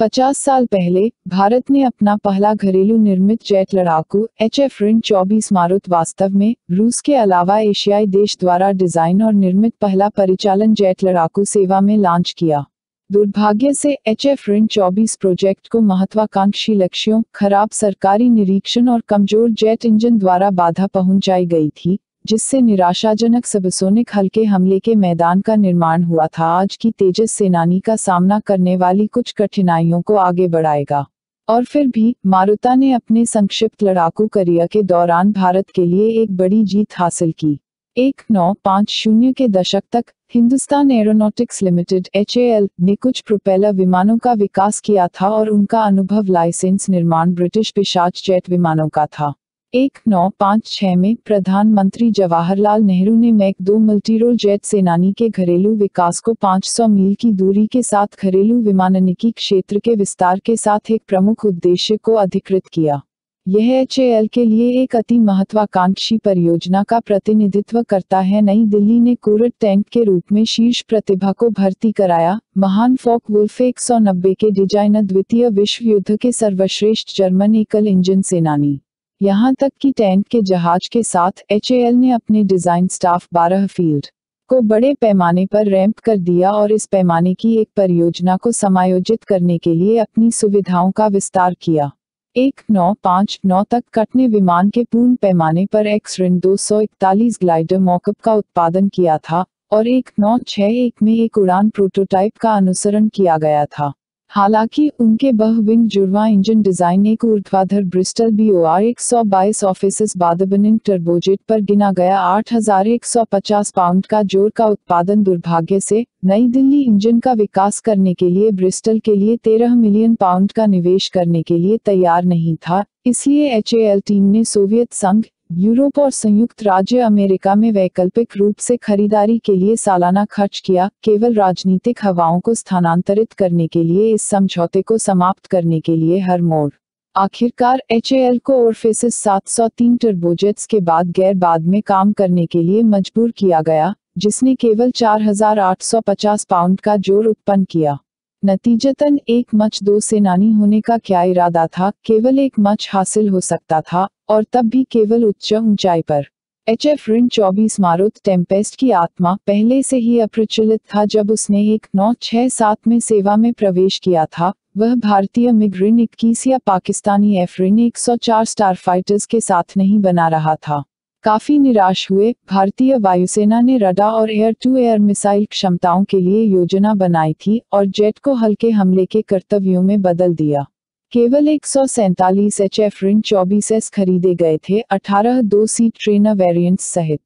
50 साल पहले भारत ने अपना पहला घरेलू निर्मित जेट लड़ाकू HF-24 मारुत वास्तव में रूस के अलावा एशियाई देश द्वारा डिजाइन और निर्मित पहला परिचालन जेट लड़ाकू सेवा में लॉन्च किया। दुर्भाग्य से HF-24 प्रोजेक्ट को महत्वाकांक्षी लक्ष्यों, खराब सरकारी निरीक्षण और कमजोर जेट इंजन द्वारा बाधा पहुंचाई गई थी, जिससे निराशाजनक सबसोनिक हल्के हमले के मैदान का निर्माण हुआ था। आज की तेजस सेनानी का सामना करने वाली कुछ कठिनाइयों को आगे बढ़ाएगा। और फिर भी मारुता ने अपने संक्षिप्त लड़ाकू करियर के दौरान भारत के लिए एक बड़ी जीत हासिल की। 1950 के दशक तक हिंदुस्तान एरोनॉटिक्स लिमिटेड HAL ने कुछ प्रोपेलर विमानों का विकास किया था और उनका अनुभव लाइसेंस निर्माण ब्रिटिश पिशाच जेट विमानों का था। 1956 में प्रधानमंत्री जवाहरलाल नेहरू ने मैक 2 मल्टीरोल जेट सेनानी के घरेलू विकास को 500 मील की दूरी के साथ घरेलू विमाननिकी क्षेत्र के विस्तार के साथ एक प्रमुख उद्देश्य को अधिकृत किया। यह HAL के लिए एक अति महत्वाकांक्षी परियोजना का प्रतिनिधित्व करता है। नई दिल्ली ने कोरट टैंक के रूप में शीर्ष प्रतिभा को भर्ती कराया। महान फोक वुल्फ 190 के डिजाइनर द्वितीय विश्व युद्ध के सर्वश्रेष्ठ जर्मन एकल इंजन सेनानी। यहाँ तक कि टैंक के जहाज के साथ HAL ने अपने डिजाइन स्टाफ 12 फील्ड को बड़े पैमाने पर रैंप कर दिया और इस पैमाने की एक परियोजना को समायोजित करने के लिए अपनी सुविधाओं का विस्तार किया। 1959 तक कट ने विमान के पूर्ण पैमाने पर X-241 ग्लाइडर मॉकअप का उत्पादन किया था और 1961 में एक उड़ान प्रोटोटाइप का अनुसरण किया गया था। हालांकि उनके बहुविंग जुड़वां इंजन डिजाइन एक ऊर्ध्वाधर ब्रिस्टल BOR 122 ऑफिसर्स बादबनिंग टर्बोजेट पर गिना गया 8150 पाउंड का जोर का उत्पादन दुर्भाग्य से नई दिल्ली इंजन का विकास करने के लिए ब्रिस्टल के लिए 13 मिलियन पाउंड का निवेश करने के लिए तैयार नहीं था। इसलिए HAL टीम ने सोवियत संघ, यूरोप और संयुक्त राज्य अमेरिका में वैकल्पिक रूप से खरीदारी के लिए सालाना खर्च किया। केवल राजनीतिक हवाओं को स्थानांतरित करने के लिए इस समझौते को समाप्त करने के लिए हर मोड़। आखिरकार HAL को ओरफेसिस 703 टर्बोजेट्स के बाद में काम करने के लिए मजबूर किया गया, जिसने केवल 4850 पाउंड का जोर उत्पन्न किया। नतीजतन एक मच 2 सेनानी होने का क्या इरादा था? केवल एक मच हासिल हो सकता था और तब भी केवल उच्च ऊंचाई पर। HF-24 मारुत टेम्पेस्ट की आत्मा पहले से ही अप्रचलित था। जब उसने 1967 में सेवा में प्रवेश किया था, वह भारतीय MiG-21 या पाकिस्तानी F-104 स्टारफाइटर्स के साथ नहीं बना रहा था। काफी निराश हुए, भारतीय वायुसेना ने रडार और एयर टू एयर मिसाइल क्षमताओं के लिए योजना बनाई थी और जेट को हल्के हमले के कर्तव्यों में बदल दिया। केवल 147 HF-24S खरीदे गए थे, 18 2-सीट ट्रेनर वेरिएंट्स सहित।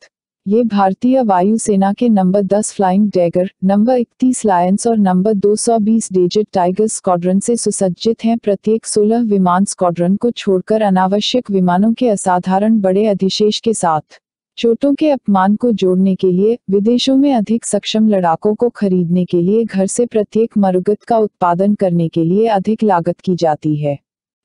ये भारतीय वायुसेना के number 10 flying dagger, number 31 Lions और नंबर 220 डेजर्ट टाइगर स्क्वाड्रन से सुसज्जित हैं। प्रत्येक 16 विमान स्क्वाड्रन को छोड़कर अनावश्यक विमानों के असाधारण बड़े अधिशेष के साथ चोटों के अपमान को जोड़ने के लिए विदेशों में अधिक सक्षम लड़ाकों को खरीदने के लिए घर से प्रत्येक मरुगत का उत्पादन करने के लिए अधिक लागत की जाती है।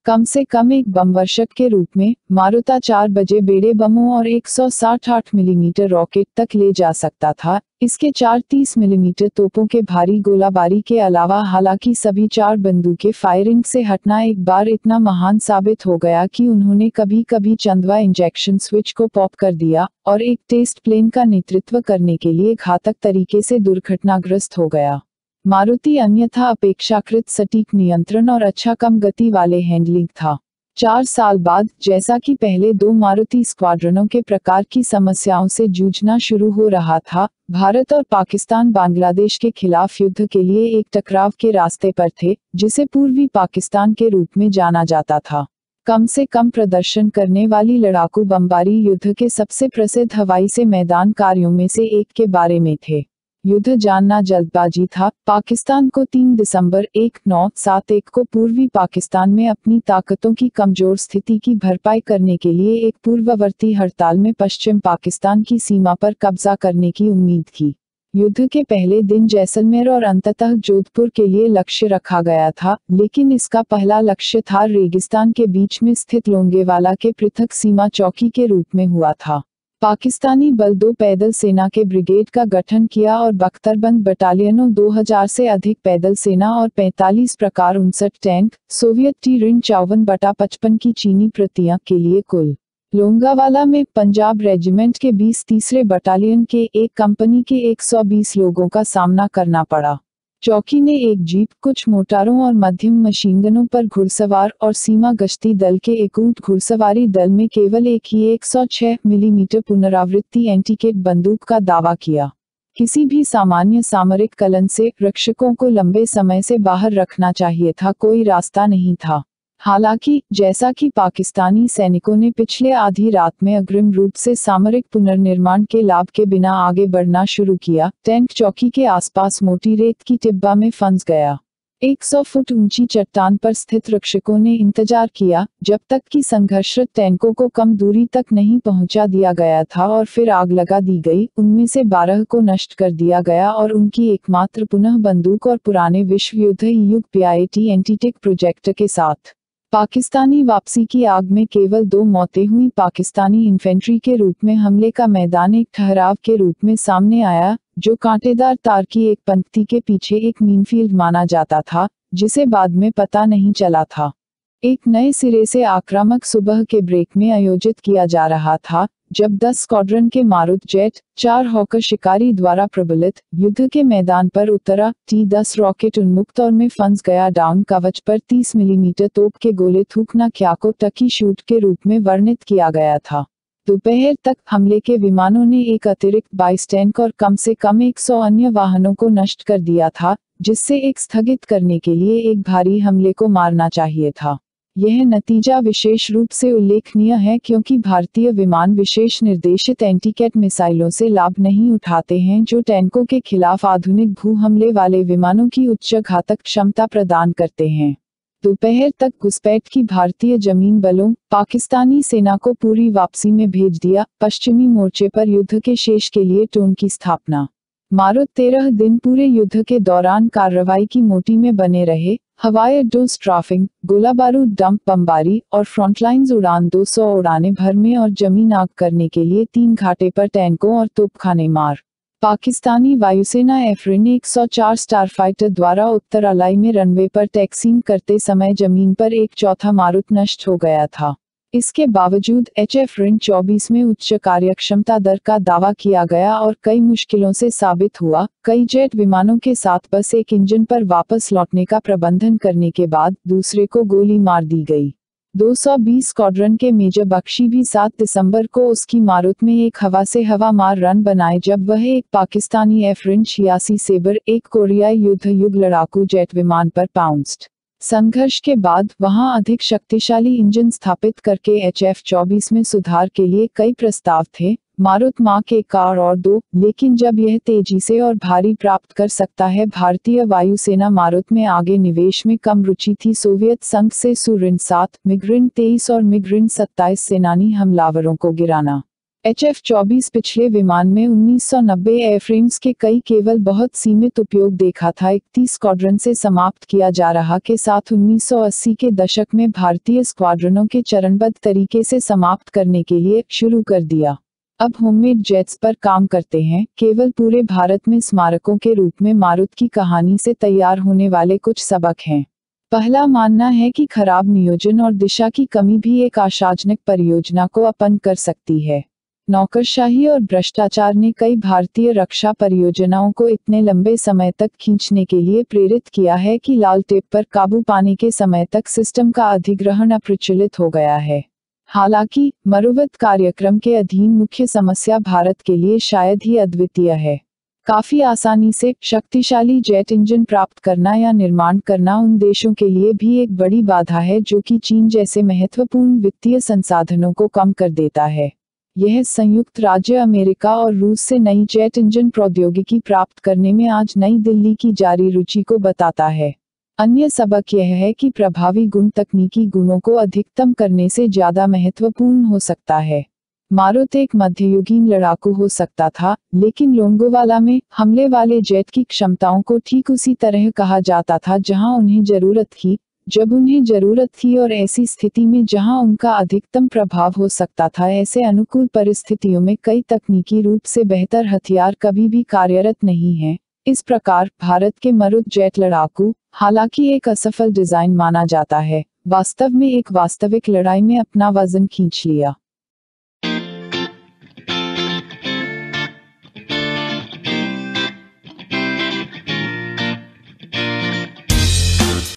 कम से कम एक बम वर्षक के रूप में मारुता 4 बजे बेड़े बमों और 168 मिलीमीटर रॉकेट तक ले जा सकता था। इसके 4 30 मिलीमीटर तोपों के भारी गोलाबारी के अलावा हालांकि सभी 4 बंदूकें फायरिंग से हटना एक बार इतना महान साबित हो गया कि उन्होंने कभी-कभी चंदवा इंजेक्शन स्विच को पॉप कर दिया और एक टेस्ट प्लेन का नेतृत्व करने के लिए घातक तरीके से दुर्घटनाग्रस्त हो गया। मारुति अन्यथा अपेक्षाकृत सटीक नियंत्रण और अच्छा कम गति वाले हैंडलिंग था। 4 साल बाद, जैसा कि पहले 2 मारुति स्क्वाड्रनों के प्रकार की समस्याओं से जूझना शुरू हो रहा था, भारत और पाकिस्तान बांग्लादेश के खिलाफ युद्ध के लिए एक टकराव के रास्ते पर थे, जिसे पूर्वी पाकिस्तान के रूप में जाना जाता था। कम से कम प्रदर्शन करने वाली लड़ाकू बमबारी युद्ध के सबसे प्रसिद्ध हवाई से मैदान कार्यों में से एक के बारे में थे। युद्ध जानना जल्दबाजी था। पाकिस्तान को 3 दिसंबर 1971 को पूर्वी पाकिस्तान में अपनी ताकतों की कमजोर स्थिति की भरपाई करने के लिए एक पूर्ववर्ती हड़ताल में पश्चिम पाकिस्तान की सीमा पर कब्जा करने की उम्मीद थी। युद्ध के पहले दिन जैसलमेर और अंततः जोधपुर के लिए लक्ष्य रखा गया था, लेकिन इसका पहला लक्ष्य थार रेगिस्तान के बीच में स्थित लोंगेवाला के पृथक सीमा चौकी के रूप में हुआ था। पाकिस्तानी बल 2 पैदल सेना के ब्रिगेड का गठन किया और बख्तरबंद बटालियनों 2000 से अधिक पैदल सेना और 45 प्रकार 59 टैंक, सोवियत T-54-55 की चीनी प्रतियां के लिए कुल। लोंगावाला में पंजाब रेजिमेंट के 20 तीसरे बटालियन के एक कंपनी के 120 लोगों का सामना करना पड़ा। चौकी ने एक जीप, कुछ मोटारों और मध्यम मशीनगनों पर घुड़सवार और सीमा गश्ती दल के एक ऊंट घुड़सवारी दल में केवल एक ही 106 मिलीमीटर पुनरावृत्ति एंटीकेट बंदूक का दावा किया। किसी भी सामान्य सामरिक कलन से रक्षकों को लंबे समय से बाहर रखना चाहिए था, कोई रास्ता नहीं था। हालांकि जैसा कि पाकिस्तानी सैनिकों ने पिछले आधी रात में अग्रिम रूप से सामरिक पुनर्निर्माण के लाभ के बिना आगे बढ़ना शुरू किया, टैंक चौकी के आसपास मोटी रेत की टिब्बा में फंस गया। 100 फुट ऊंची चट्टान पर स्थित रक्षकों ने इंतजार किया जब तक कि संघर्षरत टैंकों को कम दूरी तक नहीं पहुंचा दिया गया था और फिर आग लगा दी गई। उनमें से 12 को नष्ट कर दिया गया और उनकी एकमात्र पुनः बंदूक और पुराने विश्व युद्ध युग PIT एंटीटेक प्रोजेक्टर के साथ। पाकिस्तानी वापसी की आग में केवल 2 मौतें हुई। पाकिस्तानी इन्फेंट्री के रूप में हमले का मैदान एक ठहराव के रूप में सामने आया, जो कांटेदार तार की एक पंक्ति के पीछे एक मीनफील्ड माना जाता था, जिसे बाद में पता नहीं चला था। एक नए सिरे से आक्रामक सुबह के ब्रेक में आयोजित किया जा रहा था, जब 10 स्क्वाड्रन के मारुत जेट 4 हॉकर शिकारी द्वारा प्रबलित युद्ध के मैदान पर उतरा। T-10 रॉकेट उन्मुक्त और में फंस गया। डाउन कवच पर 30 मिलीमीटर तोप के गोले थूकना क्या को टकी शूट के रूप में वर्णित किया गया था। दोपहर तक हमले के विमानों ने एक अतिरिक्त 22 टैंक और कम से कम 100 अन्य वाहनों को नष्ट कर दिया था, जिससे एक स्थगित करने के लिए एक भारी हमले को मारना चाहिए था। यह नतीजा विशेष रूप से उल्लेखनीय है क्योंकि भारतीय विमान विशेष निर्देशित एंटीकैट मिसाइलों से लाभ नहीं उठाते हैं, जो टैंकों के खिलाफ आधुनिक भू हमले वाले विमानों की उच्च घातक क्षमता प्रदान करते हैं। दोपहर तक घुसपैठ की भारतीय जमीन बलों पाकिस्तानी सेना को पूरी वापसी में भेज दिया। पश्चिमी मोर्चे पर युद्ध के शेष के लिए टोन की स्थापना। मारुत 13 दिन पूरे युद्ध के दौरान कार्रवाई की मोटी में बने रहे। हवाई अड्डों, स्ट्राफिंग, गोला बारूद डंप, बमबारी और फ्रंटलाइंस उड़ान 200 उड़ानें भर में और जमीन आग करने के लिए 3 घाटे पर टैंकों और तोपखाने मार। पाकिस्तानी वायुसेना एफरिन 104 स्टारफाइटर द्वारा उत्तर अलाई में रनवे पर टैक्सिंग करते समय जमीन पर 1/4 मारुत नष्ट हो गया था। इसके बावजूद एफरिन 24 में उच्च कार्यक्षमता दर का दावा किया गया और कई मुश्किलों से साबित हुआ। कई जेट विमानों के साथ बस एक इंजन पर वापस लौटने का प्रबंधन करने के बाद दूसरे को गोली मार दी गई। 220 स्क्वाड्रन के मेजर बख्शी भी 7 दिसंबर को उसकी मारुत में एक हवा से हवा मार रन बनाए जब वह एक पाकिस्तानी एफरिन 86 सेबर एक कोरियाई युद्ध युग लड़ाकू जेट विमान पर पाउंस्ड। संघर्ष के बाद वहां अधिक शक्तिशाली इंजन स्थापित करके HF-24 में सुधार के लिए कई प्रस्ताव थे, मारुत मार्क 1 और 2, लेकिन जब यह तेजी से और भारी प्राप्त कर सकता है। भारतीय वायुसेना मारुत में आगे निवेश में कम रुचि थी। सोवियत संघ से सु-7, MiG-23 और MiG-27 सेनानी हमलावरों को गिराना। HF-24 पिछले विमान में 1990 एयरफ्रेम्स के कई केवल बहुत सीमित उपयोग देखा था। 31 स्क्वाड्रन से समाप्त किया जा रहा के साथ 1980 के दशक में भारतीय स्क्वाड्रनों के चरणबद्ध तरीके से समाप्त करने के लिए शुरू कर दिया। अब होममेड जेट्स पर काम करते हैं। केवल पूरे भारत में स्मारकों के रूप में मारुत की कहानी से तैयार होने वाले कुछ सबक हैं। पहला मानना है कि खराब नियोजन और दिशा की कमी भी एक आशाजनक परियोजना को अपंग कर सकती है। नौकरशाही और भ्रष्टाचार ने कई भारतीय रक्षा परियोजनाओं को इतने लंबे समय तक खींचने के लिए प्रेरित किया है कि लाल टेप पर काबू पाने के समय तक सिस्टम का अधिग्रहण अप्रचलित हो गया है। हालांकि मरुवत कार्यक्रम के अधीन मुख्य समस्या भारत के लिए शायद ही अद्वितीय है। काफी आसानी से शक्तिशाली जेट इंजन प्राप्त करना या निर्माण करना उन देशों के लिए भी एक बड़ी बाधा है जो कि चीन जैसे महत्वपूर्ण वित्तीय संसाधनों को कम कर देता है। यह संयुक्त राज्य अमेरिका और रूस से नई जेट इंजन प्रौद्योगिकी प्राप्त करने में आज नई दिल्ली की जारी रुचि को बताता है। अन्य सबक यह है कि प्रभावी गुण तकनीकी गुणों को अधिकतम करने से ज्यादा महत्वपूर्ण हो सकता है। मारुत एक मध्ययुगीन लड़ाकू हो सकता था, लेकिन लोंगोवाला में हमले वाले जेट की क्षमताओं को ठीक उसी तरह कहा जाता था जहां उन्हें जरूरत थी, जब उन्हें जरूरत थी और ऐसी स्थिति में जहां उनका अधिकतम प्रभाव हो सकता था। ऐसे अनुकूल परिस्थितियों में कई तकनीकी रूप से बेहतर हथियार कभी भी कार्यरत नहीं हैं। इस प्रकार भारत के मरुत जेट लड़ाकू, हालांकि एक असफल डिजाइन माना जाता है, वास्तव में एक वास्तविक लड़ाई में अपना वजन खींच लिया।